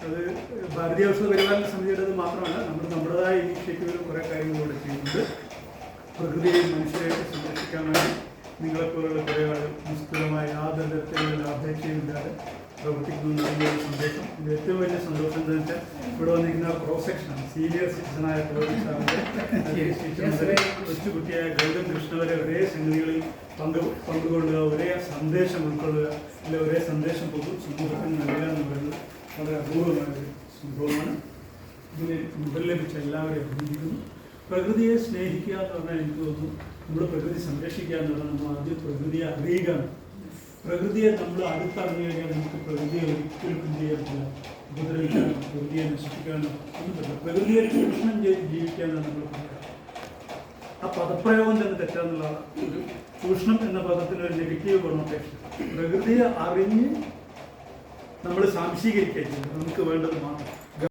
അത് ഭാരതീയ ഔഷധ പരിപാലന സമിതിയുടേത് മാത്രമല്ല, നമ്മൾ നമ്മുടേതായ ഇനീഷ്യേറ്റീവിലും കുറേ കാര്യങ്ങൾ ഇവിടെ ചെയ്യുന്നുണ്ട്. പ്രകൃതിയെയും മനുഷ്യരെയൊക്കെ സംരക്ഷിക്കാൻ വേണ്ടി നിങ്ങളെപ്പോലുള്ള കുറേ ആളുകൾ നിസ്തുലമായ യാതൊരു തരത്തിലുള്ള ലാഭേച്ഛയുമില്ലാതെ പ്രവർത്തിക്കുന്നു എന്നൊരു സന്ദേശം. ഇത് ഏറ്റവും വലിയ സന്തോഷം എന്താ വെച്ചാൽ ഇവിടെ വന്നിരിക്കുന്ന ക്രോസ് സെക്ഷനാണ്. സീനിയർ സിറ്റിസണായ കൊച്ചുകുട്ടിയായ ഗൗതം കൃഷ്ണ വരെ ഒരേ സംഗതികളിൽ പങ്കുകൊള്ളുക, ഒരേ സന്ദേശം ഉൾക്കൊള്ളുക, അല്ലെ ഒരേ സന്ദേശം സമൂഹത്തിന് നൽകുക എന്ന് പറയുന്നത് വളരെ അപൂർവമായൊരു സംഭവമാണ്. ഇതിന് മുതൽ ലഭിച്ച എല്ലാവരെയും അഭിനന്ദിക്കുന്നു. പ്രകൃതിയെ സ്നേഹിക്കുക എന്ന് പറഞ്ഞാൽ എനിക്ക് തോന്നുന്നു നമ്മൾ പ്രകൃതി സംരക്ഷിക്കുക എന്ന് പറഞ്ഞാൽ നമ്മൾ ആദ്യം പ്രകൃതിയെ അറിയുക. പ്രകൃതിയെ നമ്മൾ അടുത്തറിഞ്ഞു കഴിഞ്ഞാൽ നമുക്ക് പ്രകൃതിയെ ഒരിക്കലും എന്ത് ചെയ്യാൻ പറ്റില്ല, ഉപദ്രവിക്കാനോ പ്രകൃതിയെ നശിപ്പിക്കാനോ ഒന്നും പറ്റില്ല. പ്രകൃതിയെ ചൂഷണം ചെയ്ത് ജീവിക്കാനാണ് നമ്മൾ പറയുക. ആ പദപ്രയോഗം തന്നെ തെറ്റാന്നുള്ളതാണ്. ഒരു ചൂഷണം എന്ന പദത്തിന് ഒരു നെഗറ്റീവ് കൊണോട്ടേഷൻ. പ്രകൃതിയെ അറിഞ്ഞ് നമ്മൾ സാംശീകരിക്കുക, നമുക്ക് വേണ്ടത് മാത്രം.